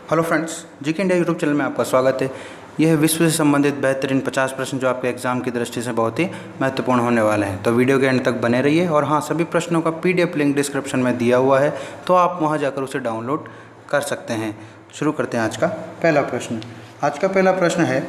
Hello friends, GK India YouTube channel में आपका स्वागत है। यह विश्व से संबंधित बेहतरीन 50 प्रश्न जो आपके एग्जाम की दृष्टि से बहुत ही महत्वपूर्ण होने वाले हैं। तो वीडियो के एंड तक बने रहिए। और हाँ, सभी प्रश्नों का PDF लिंक डिस्क्रिप्शन में दिया हुआ है, तो आप वहाँ जाकर उसे डाउनलोड कर सकते हैं। शुरू करते हैं आज का पहला प्रश्न। आज का पहला प्रश्न है,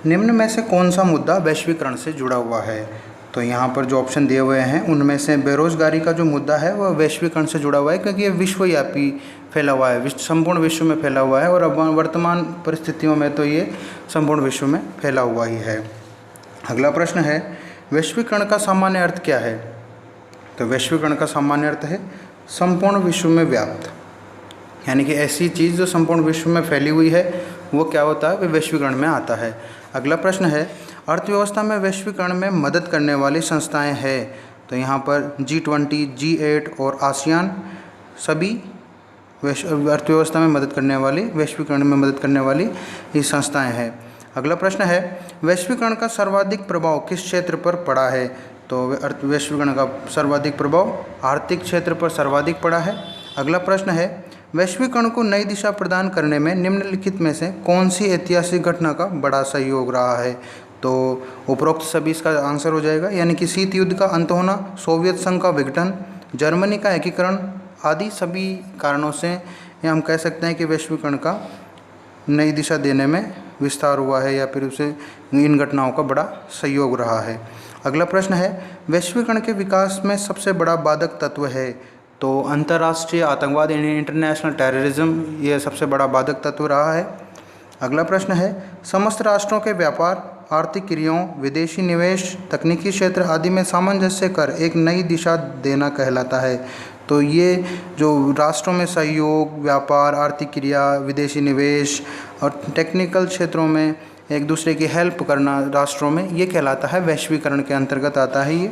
निम्न में से कौन सा मुद्दा वैश्वीकरण से जुड़ा हुआ है? तो यहाँ पर जो ऑप्शन दिए हुए हैं उनमें से बेरोजगारी का जो मुद्दा है वह वैश्वीकरण से जुड़ा हुआ है, क्योंकि ये विश्वव्यापी फैला हुआ है, संपूर्ण विश्व में फैला हुआ है। और अब वर्तमान परिस्थितियों में तो ये संपूर्ण विश्व में फैला हुआ ही है। अगला प्रश्न है, वैश्वीकरण का सामान्य अर्थ क्या है? तो वैश्वीकरण का सामान्य अर्थ है संपूर्ण विश्व में व्याप्त, यानी कि ऐसी चीज़ जो संपूर्ण विश्व में फैली हुई है वो क्या होता है, वह वैश्वीकरण में आता है। अगला प्रश्न है, अर्थव्यवस्था में वैश्वीकरण में मदद करने वाली संस्थाएं हैं। तो यहाँ पर G20, G8 और आसियान सभी अर्थव्यवस्था में मदद करने वाली, वैश्वीकरण में मदद करने वाली ये संस्थाएं हैं। अगला प्रश्न है, वैश्वीकरण का सर्वाधिक प्रभाव किस क्षेत्र पर पड़ा है? तो वैश्वीकरण का सर्वाधिक प्रभाव आर्थिक क्षेत्र पर सर्वाधिक पड़ा है। अगला प्रश्न है, वैश्वीकरण को नई दिशा प्रदान करने में निम्नलिखित में से कौन सी ऐतिहासिक घटना का बड़ा सहयोग रहा है? तो उपरोक्त सभी इसका आंसर हो जाएगा, यानी कि शीत युद्ध का अंत होना, सोवियत संघ का विघटन, जर्मनी का एकीकरण आदि सभी कारणों से हम कह सकते हैं कि वैश्वीकरण का नई दिशा देने में विस्तार हुआ है, या फिर उसे इन घटनाओं का बड़ा सहयोग रहा है। अगला प्रश्न है, वैश्वीकरण के विकास में सबसे बड़ा बाधक तत्व है? तो अंतर्राष्ट्रीय आतंकवाद, इंटरनेशनल टेररिज्म, यह सबसे बड़ा बाधक तत्व रहा है। अगला प्रश्न है, समस्त राष्ट्रों के व्यापार, आर्थिक क्रियाओं, विदेशी निवेश, तकनीकी क्षेत्र आदि में सामंजस्य कर एक नई दिशा देना कहलाता है। तो ये जो राष्ट्रों में सहयोग, व्यापार, आर्थिक क्रिया, विदेशी निवेश और टेक्निकल क्षेत्रों में एक दूसरे की हेल्प करना राष्ट्रों में, ये कहलाता है, वैश्वीकरण के अंतर्गत आता है ये।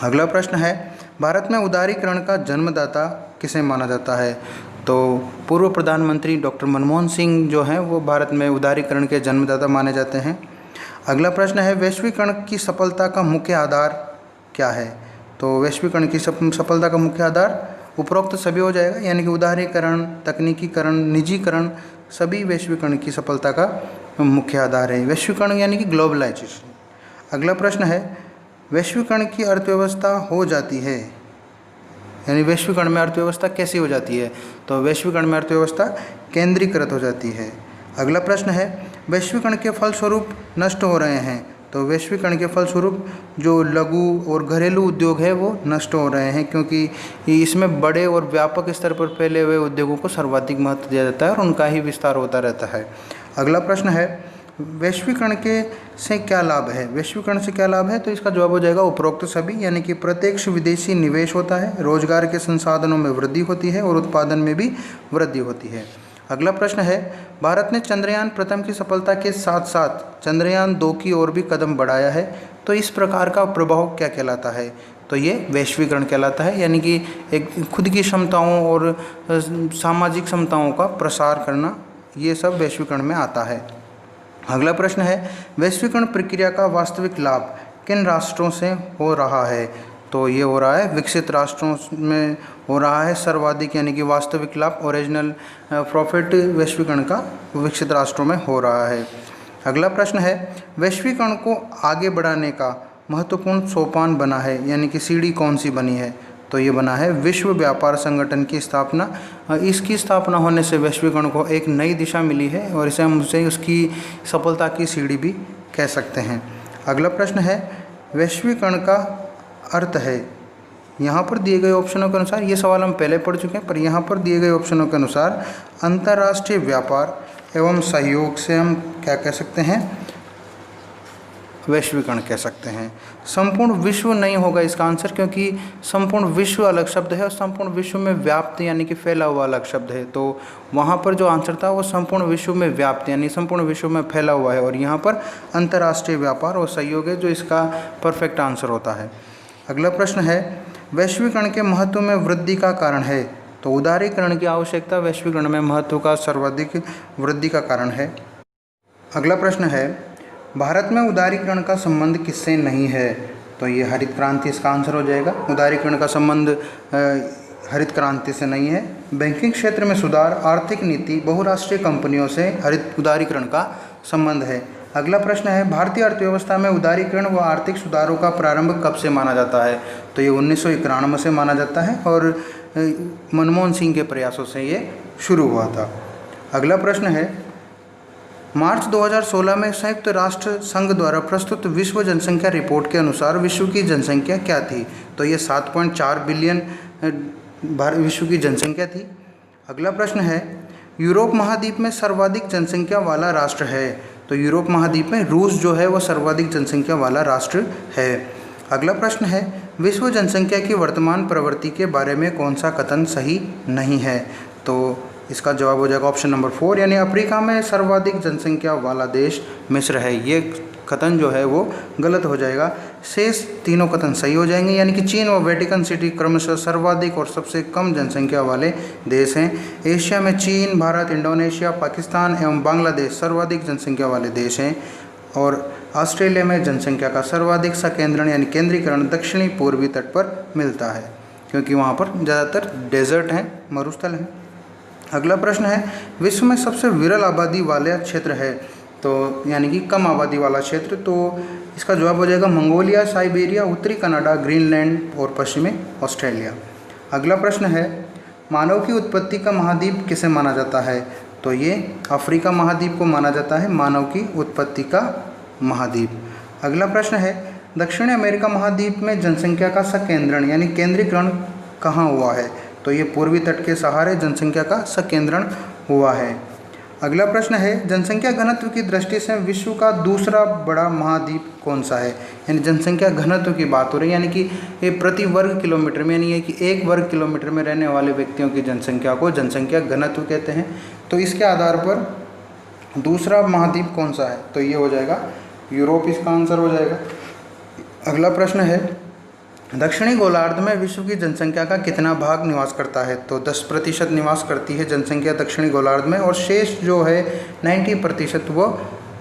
अगला प्रश्न है, भारत में उदारीकरण का जन्मदाता किसे माना जाता है? तो पूर्व प्रधानमंत्री डॉक्टर मनमोहन सिंह जो हैं वो भारत में उदारीकरण के जन्मदाता माने जाते हैं। अगला प्रश्न है, वैश्वीकरण की सफलता का मुख्य आधार क्या है? तो वैश्वीकरण की सफलता का मुख्य आधार उपरोक्त सभी हो जाएगा, यानी कि उदारीकरण, तकनीकीकरण, निजीकरण सभी वैश्वीकरण की सफलता का मुख्य आधार है। वैश्वीकरण यानी कि ग्लोबलाइजेशन। अगला प्रश्न है, वैश्वीकरण की अर्थव्यवस्था हो जाती है, यानी वैश्वीकरण में अर्थव्यवस्था कैसी हो जाती है? तो वैश्वीकरण में अर्थव्यवस्था केंद्रीकृत हो जाती है। अगला प्रश्न है, वैश्वीकरण के फलस्वरूप नष्ट हो रहे हैं। तो वैश्वीकरण के फलस्वरूप जो लघु और घरेलू उद्योग है वो नष्ट हो रहे हैं, क्योंकि इसमें बड़े और व्यापक स्तर पर फैले हुए उद्योगों को सर्वाधिक महत्व दिया जाता है और उनका ही विस्तार होता रहता है। अगला प्रश्न है, वैश्वीकरण के से क्या लाभ है? वैश्वीकरण से क्या लाभ है? तो इसका जवाब हो जाएगा उपरोक्त सभी, यानी कि प्रत्यक्ष विदेशी निवेश होता है, रोजगार के संसाधनों में वृद्धि होती है और उत्पादन में भी वृद्धि होती है। अगला प्रश्न है, भारत ने चंद्रयान प्रथम की सफलता के साथ साथ चंद्रयान 2 की ओर भी कदम बढ़ाया है। तो इस प्रकार का प्रभाव क्या कहलाता है? तो ये वैश्वीकरण कहलाता है, यानी कि एक खुद की क्षमताओं और सामाजिक क्षमताओं का प्रसार करना, ये सब वैश्वीकरण में आता है। अगला प्रश्न है, वैश्वीकरण प्रक्रिया का वास्तविक लाभ किन राष्ट्रों से हो रहा है? तो ये हो रहा है विकसित राष्ट्रों में हो रहा है सर्वाधिक, यानी कि वास्तविक लाभ, ओरिजिनल प्रॉफिट वैश्वीकरण का विकसित राष्ट्रों में हो रहा है। अगला प्रश्न है, वैश्वीकरण को आगे बढ़ाने का महत्वपूर्ण सोपान बना है, यानी कि सीढ़ी कौन सी बनी है? तो ये बना है विश्व व्यापार संगठन की स्थापना। इसकी स्थापना होने से वैश्वीकरण को एक नई दिशा मिली है और इसे हम उसे उसकी सफलता की सीढ़ी भी कह सकते हैं। अगला प्रश्न है, वैश्वीकरण का अर्थ है, यहाँ पर दिए गए ऑप्शनों के अनुसार, ये सवाल हम पहले पढ़ चुके हैं, पर यहाँ पर दिए गए ऑप्शनों के अनुसार अंतर्राष्ट्रीय व्यापार एवं सहयोग से हम क्या कह सकते हैं? वैश्वीकरण कह सकते हैं। संपूर्ण विश्व नहीं होगा इसका आंसर, क्योंकि संपूर्ण विश्व अलग शब्द है और संपूर्ण विश्व में व्याप्त यानी कि फैला हुआ अलग शब्द है। तो वहाँ पर जो आंसर था वो संपूर्ण विश्व में व्याप्त यानी संपूर्ण विश्व में फैला हुआ है, और यहाँ पर अंतर्राष्ट्रीय व्यापार और सहयोग है जो इसका परफेक्ट आंसर होता है। अगला प्रश्न है, वैश्वीकरण के महत्व में वृद्धि का कारण है? तो उदारीकरण की आवश्यकता वैश्वीकरण में महत्व का सर्वाधिक वृद्धि का कारण है। अगला प्रश्न है, भारत में उदारीकरण का संबंध किससे नहीं है? तो ये हरित क्रांति इसका आंसर हो जाएगा। उदारीकरण का संबंध हरित क्रांति से नहीं है। बैंकिंग क्षेत्र में सुधार, आर्थिक नीति, बहुराष्ट्रीय कंपनियों से हरित उदारीकरण का संबंध है। अगला प्रश्न है, भारतीय अर्थव्यवस्था में उदारीकरण व आर्थिक सुधारों का प्रारंभ कब से माना जाता है? तो ये 1991 से माना जाता है और मनमोहन सिंह के प्रयासों से ये शुरू हुआ था। अगला प्रश्न है, मार्च 2016 में संयुक्त राष्ट्र संघ द्वारा प्रस्तुत विश्व जनसंख्या रिपोर्ट के अनुसार विश्व की जनसंख्या क्या थी? तो ये 7.4 बिलियन विश्व की जनसंख्या थी। अगला प्रश्न है, यूरोप महाद्वीप में सर्वाधिक जनसंख्या वाला राष्ट्र है? तो यूरोप महाद्वीप में रूस जो है वो सर्वाधिक जनसंख्या वाला राष्ट्र है। अगला प्रश्न है, विश्व जनसंख्या की वर्तमान प्रवृत्ति के बारे में कौन सा कथन सही नहीं है? तो इसका जवाब हो जाएगा ऑप्शन नंबर 4, यानी अफ्रीका में सर्वाधिक जनसंख्या वाला देश मिस्र है। ये कथन जो है वो गलत हो जाएगा। शेष तीनों कथन सही हो जाएंगे, यानी कि चीन व वेटिकन सिटी क्रमशः सर्वाधिक और सबसे कम जनसंख्या वाले देश हैं। एशिया में चीन, भारत, इंडोनेशिया, पाकिस्तान एवं बांग्लादेश सर्वाधिक जनसंख्या वाले देश हैं। और ऑस्ट्रेलिया में जनसंख्या का सर्वाधिक संकेंद्रण यानी केंद्रीकरण दक्षिणी पूर्वी तट पर मिलता है, क्योंकि वहाँ पर ज़्यादातर डेजर्ट हैं, मरुस्थल हैं। अगला प्रश्न है, विश्व में सबसे विरल आबादी वाला क्षेत्र है? तो यानी कि कम आबादी वाला क्षेत्र, तो इसका जवाब हो जाएगा मंगोलिया, साइबेरिया, उत्तरी कनाडा, ग्रीनलैंड और पश्चिमी ऑस्ट्रेलिया। अगला प्रश्न है, मानव की उत्पत्ति का महाद्वीप किसे माना जाता है? तो ये अफ्रीका महाद्वीप को माना जाता है मानव की उत्पत्ति का महाद्वीप। अगला प्रश्न है, दक्षिण अमेरिका महाद्वीप में जनसंख्या का संकेंद्रण यानी केंद्रीकरण कहाँ हुआ है? तो ये पूर्वी तट के सहारे जनसंख्या का संकेंद्रण हुआ है। अगला प्रश्न है, जनसंख्या घनत्व की दृष्टि से विश्व का दूसरा बड़ा महाद्वीप कौन सा है? यानी जनसंख्या घनत्व की बात हो रही है, यानी कि ये प्रति वर्ग किलोमीटर में, यानी कि 1 वर्ग किलोमीटर में रहने वाले व्यक्तियों की जनसंख्या को जनसंख्या घनत्व कहते हैं। तो इसके आधार पर दूसरा महाद्वीप कौन सा है? तो ये हो जाएगा यूरोप, इसका आंसर हो जाएगा। अगला प्रश्न है, दक्षिणी गोलार्ध में विश्व की जनसंख्या का कितना भाग निवास करता है? तो 10% निवास करती है जनसंख्या दक्षिणी गोलार्ध में, और शेष जो है 90% वो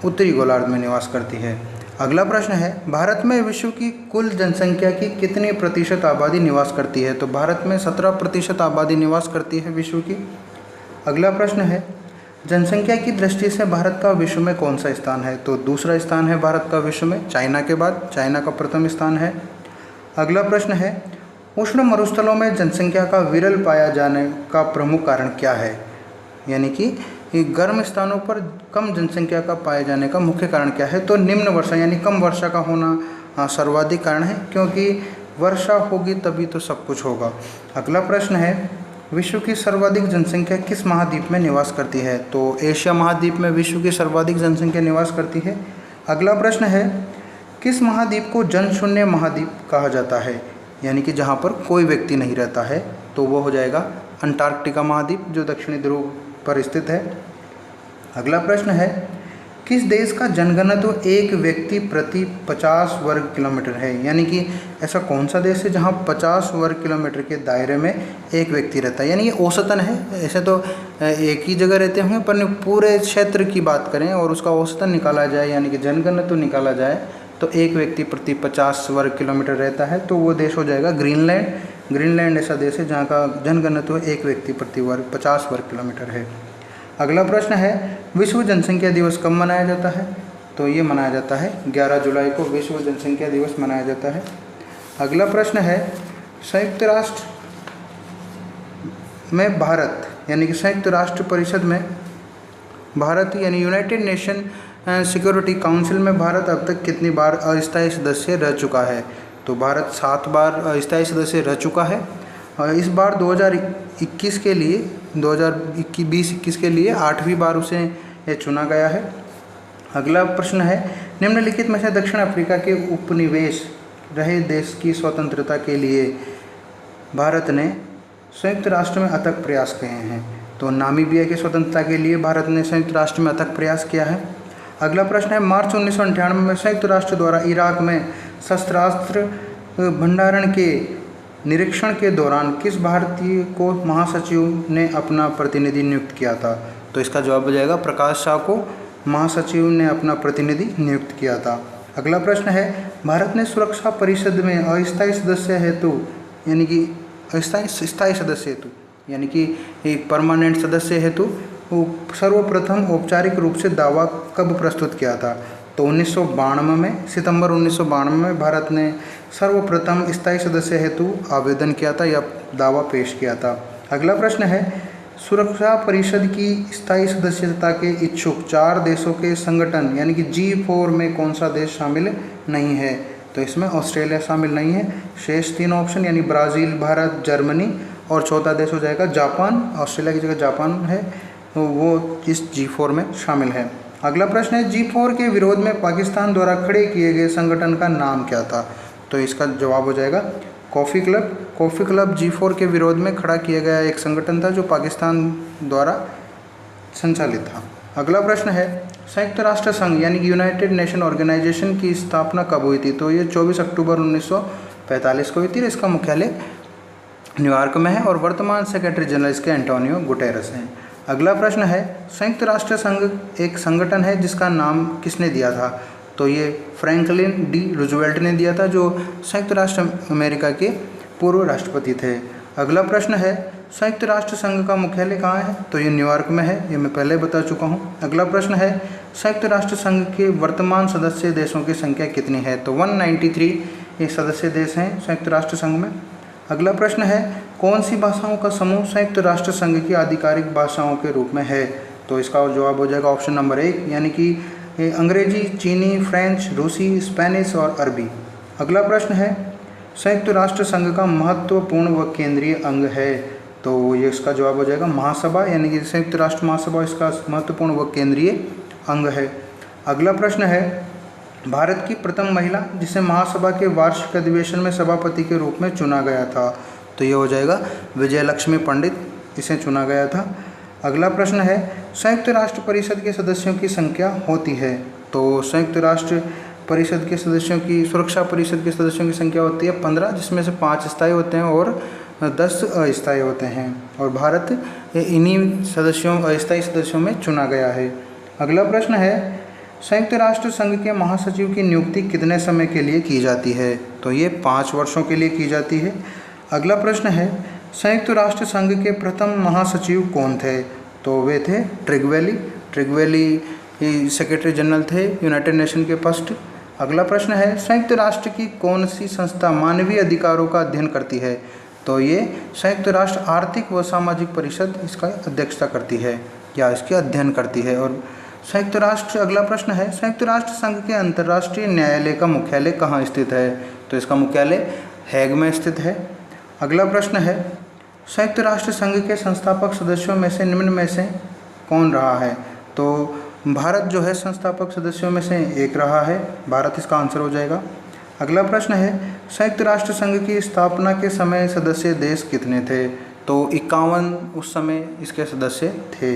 उत्तरी गोलार्ध में निवास करती है। अगला प्रश्न है, भारत में विश्व की कुल जनसंख्या की कितने प्रतिशत आबादी निवास करती है? तो भारत में 17% आबादी निवास करती है विश्व की। अगला प्रश्न है, जनसंख्या की दृष्टि से भारत का विश्व में कौन सा स्थान है? तो दूसरा स्थान है भारत का विश्व में, चाइना के बाद चाइना का प्रथम स्थान है। अगला प्रश्न है, उष्ण मरुस्थलों में जनसंख्या का विरल पाया जाने का प्रमुख कारण क्या है? यानी कि गर्म स्थानों पर कम जनसंख्या का पाए जाने का मुख्य कारण क्या है? तो निम्न वर्षा यानी कम वर्षा का होना सर्वाधिक कारण है, क्योंकि वर्षा होगी तभी तो सब कुछ होगा। अगला प्रश्न है, विश्व की सर्वाधिक जनसंख्या किस महाद्वीप में निवास करती है? तो एशिया महाद्वीप में विश्व की सर्वाधिक जनसंख्या निवास करती है। अगला प्रश्न है, किस महाद्वीप को जनशून्य महाद्वीप कहा जाता है? यानी कि जहाँ पर कोई व्यक्ति नहीं रहता है, तो वो हो जाएगा अंटार्कटिका महाद्वीप जो दक्षिणी ध्रुव पर स्थित है। अगला प्रश्न है, किस देश का जनघनत्व एक व्यक्ति प्रति 50 वर्ग किलोमीटर है? यानी कि ऐसा कौन सा देश है जहाँ 50 वर्ग किलोमीटर के दायरे में एक व्यक्ति रहता है? यानी ये औसतन है, ऐसे तो एक ही जगह रहते होंगे, पर पूरे क्षेत्र की बात करें और उसका औसतन निकाला जाए यानी कि जनघनत्व निकाला जाए तो एक व्यक्ति प्रति 50 वर्ग किलोमीटर रहता है, तो वो देश हो जाएगा ग्रीनलैंड। ग्रीनलैंड ऐसा देश है जहाँ का जनघनत्व एक व्यक्ति प्रति 50 वर्ग किलोमीटर है। अगला प्रश्न है, विश्व जनसंख्या दिवस कब मनाया जाता है? तो ये मनाया जाता है 11 जुलाई को विश्व जनसंख्या दिवस मनाया जाता है। अगला प्रश्न है, संयुक्त राष्ट्र में भारत यानी कि संयुक्त राष्ट्र परिषद में भारत यानी यूनाइटेड नेशन सिक्योरिटी काउंसिल में भारत अब तक कितनी बार अस्थायी सदस्य रह चुका है? तो भारत 7 बार अस्थायी सदस्य रह चुका है। इस बार 2021 के लिए 2020-21 के लिए 8वीं बार उसे चुना गया है। अगला प्रश्न है, निम्नलिखित में से दक्षिण अफ्रीका के उपनिवेश रहे देश की स्वतंत्रता के लिए भारत ने संयुक्त राष्ट्र में अथक प्रयास किए हैं? तो नामीबिया की स्वतंत्रता के लिए भारत ने संयुक्त राष्ट्र में अथक प्रयास किया है। अगला प्रश्न है, मार्च 1998 में संयुक्त राष्ट्र द्वारा इराक में शस्त्रास्त्र भंडारण के निरीक्षण के दौरान किस भारतीय को महासचिव ने अपना प्रतिनिधि नियुक्त किया था? तो इसका जवाब हो जाएगा प्रकाश शाह को महासचिव ने अपना प्रतिनिधि नियुक्त किया था। अगला प्रश्न है, भारत ने सुरक्षा परिषद में अस्थायी सदस्य हेतु यानी कि स्थायी सदस्य हेतु यानी कि एक परमानेंट सदस्य हेतु सर्वप्रथम औपचारिक रूप से दावा कब प्रस्तुत किया था? तो 1992 में, सितंबर 1992 में भारत ने सर्वप्रथम स्थायी सदस्य हेतु आवेदन किया था या दावा पेश किया था। अगला प्रश्न है, सुरक्षा परिषद की स्थायी सदस्यता के इच्छुक 4 देशों के संगठन यानी कि G4 में कौन सा देश शामिल नहीं है? तो इसमें ऑस्ट्रेलिया शामिल नहीं है। शेष 3 ऑप्शन यानी ब्राज़ील, भारत, जर्मनी और चौथा देश हो जाएगा जापान। ऑस्ट्रेलिया की जगह जापान है, तो वो इस G4 में शामिल है। अगला प्रश्न है, G4 के विरोध में पाकिस्तान द्वारा खड़े किए गए संगठन का नाम क्या था? तो इसका जवाब हो जाएगा coffee club. Coffee club G4 के विरोध में खड़ा किया गया एक संगठन था जो पाकिस्तान द्वारा संचालित था। अगला प्रश्न है, संयुक्त राष्ट्र संघ यानी कि यूनाइटेड नेशन ऑर्गेनाइजेशन की स्थापना कब हुई थी? तो ये 24 अक्टूबर 1945 को हुई थी। इसका मुख्यालय न्यूयॉर्क में है और वर्तमान सेक्रेटरी जनरल इसके एंटोनियो गुटेरस हैं। अगला प्रश्न है, संयुक्त राष्ट्र संघ एक संगठन है जिसका नाम किसने दिया था? तो ये फ्रैंकलिन डी रूजवेल्ट ने दिया था जो संयुक्त राष्ट्र अमेरिका के पूर्व राष्ट्रपति थे। अगला प्रश्न है, संयुक्त राष्ट्र संघ का मुख्यालय कहाँ है? तो ये न्यूयॉर्क में है, ये मैं पहले बता चुका हूँ। अगला प्रश्न है, संयुक्त राष्ट्र संघ के वर्तमान सदस्य देशों की संख्या कितनी है? तो 193 ये सदस्य देश हैं संयुक्त राष्ट्र संघ में। अगला प्रश्न है, कौन सी भाषाओं का समूह संयुक्त राष्ट्र संघ की आधिकारिक भाषाओं के रूप में है? तो इसका जवाब हो जाएगा ऑप्शन नंबर 1 यानी कि अंग्रेजी, चीनी, फ्रेंच, रूसी, स्पेनिश और अरबी। अगला प्रश्न है, संयुक्त राष्ट्र संघ का महत्वपूर्ण व केंद्रीय अंग है? तो ये इसका जवाब हो जाएगा महासभा यानी कि संयुक्त राष्ट्र महासभा इसका महत्वपूर्ण व केंद्रीय अंग है। अगला प्रश्न है, भारत की प्रथम महिला जिसे महासभा के वार्षिक अधिवेशन में सभापति के रूप में चुना गया था? तो ये हो जाएगा विजयलक्ष्मी पंडित, इसे चुना गया था। अगला प्रश्न है, संयुक्त राष्ट्र परिषद के सदस्यों की संख्या होती है? तो संयुक्त राष्ट्र परिषद के सदस्यों की, सुरक्षा परिषद के सदस्यों की संख्या होती है 15, जिसमें से 5 स्थायी होते हैं और 10 अस्थायी होते हैं और भारत इन्हीं सदस्यों, अस्थायी सदस्यों में चुना गया है। अगला प्रश्न है, संयुक्त राष्ट्र संघ के महासचिव की नियुक्ति कितने समय के लिए की जाती है? तो ये 5 वर्षों के लिए की जाती है। अगला प्रश्न है, संयुक्त राष्ट्र संघ के प्रथम महासचिव कौन थे? तो वे थे ट्रिगवेली सेक्रेटरी जनरल थे यूनाइटेड नेशन के फर्स्ट। अगला प्रश्न है, संयुक्त राष्ट्र की कौन सी संस्था मानवीय अधिकारों का अध्ययन करती है? तो ये संयुक्त राष्ट्र आर्थिक व सामाजिक परिषद इसका अध्यक्षता करती है या इसके अध्ययन करती है। और संयुक्त राष्ट्र, अगला प्रश्न है, संयुक्त राष्ट्र संघ के अंतर्राष्ट्रीय न्यायालय का मुख्यालय कहाँ स्थित है? तो इसका मुख्यालय हैग में स्थित है। अगला प्रश्न है, संयुक्त राष्ट्र संघ के संस्थापक सदस्यों में से निम्न में से कौन रहा है? तो भारत जो है संस्थापक सदस्यों में से एक रहा है, भारत इसका आंसर हो जाएगा। अगला प्रश्न है, संयुक्त राष्ट्र संघ की स्थापना के समय सदस्य देश कितने थे? तो 51 उस समय इसके सदस्य थे।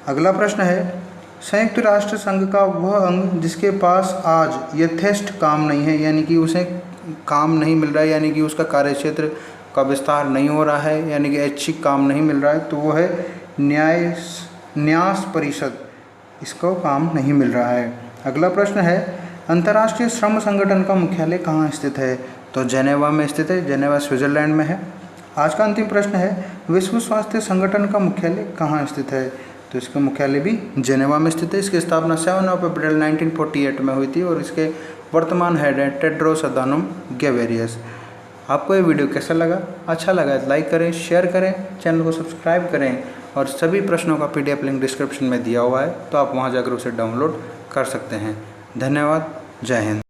अगला प्रश्न है, संयुक्त राष्ट्र संघ का वह अंग जिसके पास आज यथेष्ट काम नहीं है यानी कि उसे काम नहीं मिल रहा है, यानी कि उसका कार्यक्षेत्र का विस्तार नहीं हो रहा है, यानी कि ऐच्छिक काम नहीं मिल रहा है, तो वो है न्यास परिषद, इसको काम नहीं मिल रहा है। अगला प्रश्न है, अंतर्राष्ट्रीय श्रम संगठन का मुख्यालय कहाँ स्थित है? तो जेनेवा में स्थित है, जेनेवा स्विट्जरलैंड में है। आज का अंतिम प्रश्न है, विश्व स्वास्थ्य संगठन का मुख्यालय कहाँ स्थित है? तो इसका मुख्यालय भी जेनेवा में स्थित है। इसकी स्थापना 7 अप्रैल 1948 में हुई थी और इसके वर्तमान हेड हैं टेड्रोस अधानोम घेब्रेयेसस। आपको ये वीडियो कैसा लगा? अच्छा लगा तो लाइक करें, शेयर करें, चैनल को सब्सक्राइब करें और सभी प्रश्नों का PDF लिंक डिस्क्रिप्शन में दिया हुआ है, तो आप वहां जाकर उसे डाउनलोड कर सकते हैं। धन्यवाद। जय हिंद।